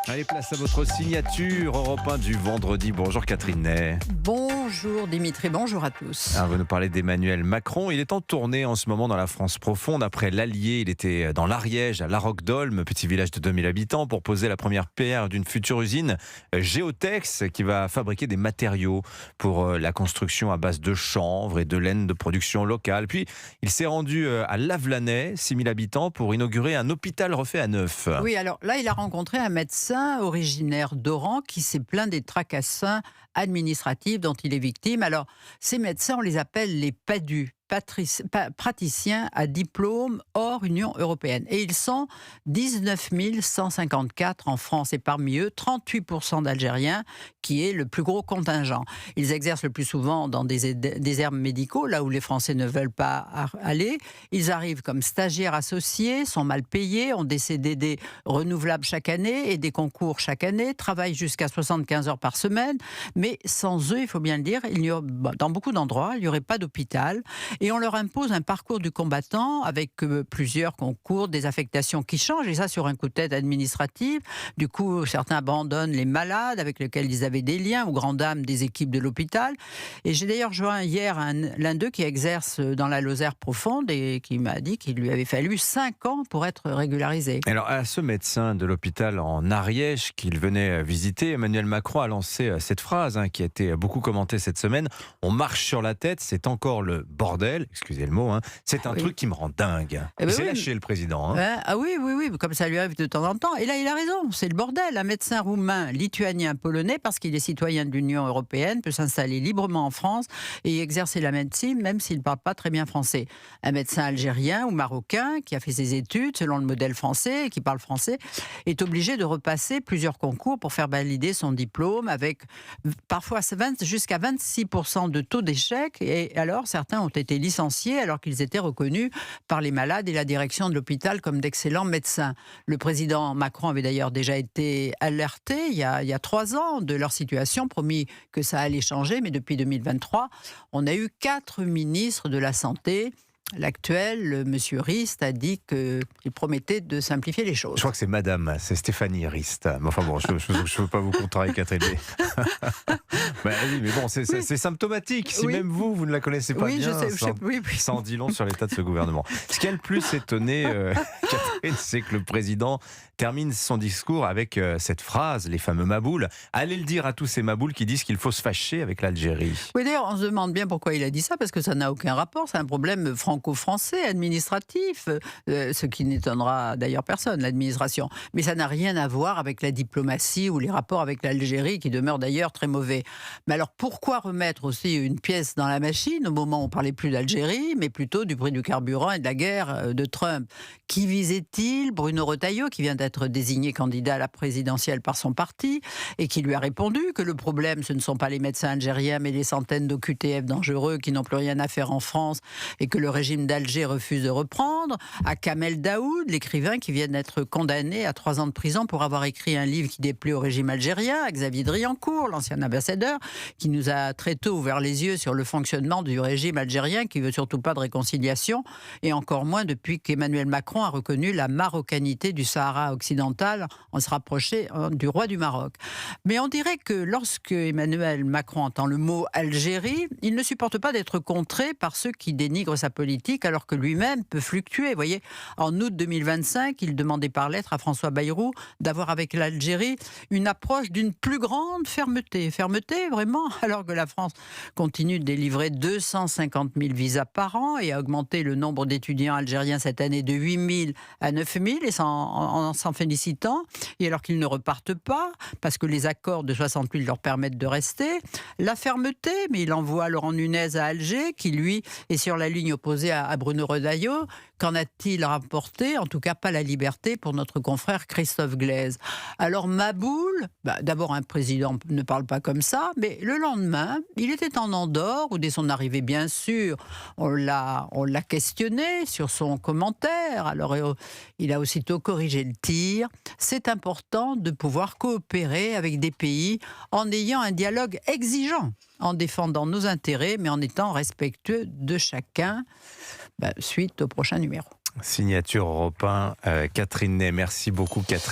Allez, place à votre signature Europe 1 du vendredi. Bonjour Catherine Ney. Bonjour Dimitri, bonjour à tous. Vous nous parlez d'Emmanuel Macron. Il est en tournée en ce moment dans la France profonde. Après l'Allier, il était dans l'Ariège, à La Roque-d'Olme, petit village de 2000 habitants, pour poser la première pierre d'une future usine Géotex qui va fabriquer des matériaux pour la construction à base de chanvre et de laine de production locale. Puis, il s'est rendu à Lavelanet, 6000 habitants, pour inaugurer un hôpital refait à neuf. Oui, alors là, il a rencontré un médecin originaire d'Oran qui s'est plaint des tracassements administratifs dont il est victime. Alors, ces médecins, on les appelle les PADU, praticiens à diplôme hors Union européenne. Et ils sont 19 154 en France et parmi eux, 38% d'Algériens, qui est le plus gros contingent. Ils exercent le plus souvent dans des déserts médicaux, là où les Français ne veulent pas aller. Ils arrivent comme stagiaires associés, sont mal payés, ont des CDD renouvelables chaque année et des concours chaque année, travaillent jusqu'à 75 heures par semaine. Mais sans eux, il faut bien le dire, dans beaucoup d'endroits, il n'y aurait pas d'hôpital. Et on leur impose un parcours du combattant avec plusieurs concours, des affectations qui changent, et ça sur un coup de tête administratif. Du coup, certains abandonnent les malades avec lesquels ils avaient des liens, aux grandes dames des équipes de l'hôpital. Et j'ai d'ailleurs joint hier l'un d'eux qui exerce dans la Lozère profonde et qui m'a dit qu'il lui avait fallu 5 ans pour être régularisé. Alors, à ce médecin de l'hôpital en Ariège qu'il venait visiter, Emmanuel Macron a lancé cette phrase qui a été beaucoup commentée cette semaine. On marche sur la tête, c'est encore le bordel. Excusez le mot, c'est un truc qui me rend dingue. Il s'est lâché le président. Oui, comme ça lui arrive de temps en temps. Et là, il a raison, c'est le bordel. Un médecin roumain, lituanien, polonais, parce qu'il est citoyen de l'Union européenne, peut s'installer librement en France et exercer la médecine, même s'il ne parle pas très bien français. Un médecin algérien ou marocain qui a fait ses études selon le modèle français et qui parle français est obligé de repasser plusieurs concours pour faire valider son diplôme avec parfois jusqu'à 26% de taux d'échec. Et alors, certains ont été licenciés alors qu'ils étaient reconnus par les malades et la direction de l'hôpital comme d'excellents médecins. Le président Macron avait d'ailleurs déjà été alerté il y a 3 ans de leur situation, promis que ça allait changer, mais depuis 2023, on a eu 4 ministres de la Santé. L'actuel, M. Rist, a dit qu'il promettait de simplifier les choses. Je crois que c'est Stéphanie Rist. Mais enfin bon, je ne veux pas vous contrarier, Catherine. Mais bon, c'est symptomatique. Si même vous ne la connaissez pas bien, ça en dit long sur l'état de ce gouvernement. Ce qui a le plus étonné, Catherine, c'est que le président termine son discours avec cette phrase, les fameux maboules. Allez le dire à tous ces maboules qui disent qu'il faut se fâcher avec l'Algérie. Oui, d'ailleurs, on se demande bien pourquoi il a dit ça, parce que ça n'a aucun rapport. C'est un problème franco-français, administratif, ce qui n'étonnera d'ailleurs personne, l'administration. Mais ça n'a rien à voir avec la diplomatie ou les rapports avec l'Algérie, qui demeurent d'ailleurs très mauvais. Mais alors, pourquoi remettre aussi une pièce dans la machine au moment où on ne parlait plus d'Algérie, mais plutôt du prix du carburant et de la guerre de Trump? Qui visait-il? Bruno Retailleau, qui vient d'être désigné candidat à la présidentielle par son parti, et qui lui a répondu que le problème, ce ne sont pas les médecins algériens, mais les centaines d'OQTF dangereux qui n'ont plus rien à faire en France, et que le régime d'Alger refuse de reprendre. À Kamel Daoud, l'écrivain qui vient d'être condamné à 3 ans de prison pour avoir écrit un livre qui déplaît au régime algérien. À Xavier Driancourt, l'ancien ambassadeur, qui nous a très tôt ouvert les yeux sur le fonctionnement du régime algérien, qui veut surtout pas de réconciliation, et encore moins depuis qu'Emmanuel Macron a reconnu la marocanité du Sahara occidental en se rapprochant du roi du Maroc. Mais on dirait que lorsque Emmanuel Macron entend le mot Algérie, il ne supporte pas d'être contré par ceux qui dénigrent sa politique alors que lui-même peut fluctuer. Vous voyez, en août 2025, il demandait par lettre à François Bayrou d'avoir avec l'Algérie une approche d'une plus grande fermeté. Fermeté, vraiment, alors que la France continue de délivrer 250 000 visas par an et a augmenté le nombre d'étudiants algériens cette année de 8 000 à 9 000 et en s'en félicitant. Et alors qu'ils ne repartent pas, parce que les accords de 68 leur permettent de rester. La fermeté, mais il envoie Laurent Nunez à Alger, qui lui est sur la ligne opposée à Bruno Retailleau. Qu'en a-t-il rapporté? En tout cas, pas la liberté pour notre confrère Christophe Glaise. Alors, Maboul, d'abord, un président ne parle pas comme ça, mais le lendemain, il était en Andorre, où dès son arrivée, bien sûr, on l'a questionné sur son commentaire. Alors, il a aussitôt corrigé le tir. C'est important de pouvoir coopérer avec des pays en ayant un dialogue exigeant, en défendant nos intérêts, mais en étant respectueux de chacun. Suite au prochain numéro. Signature Europe 1, Catherine Ney. Merci beaucoup, Catherine.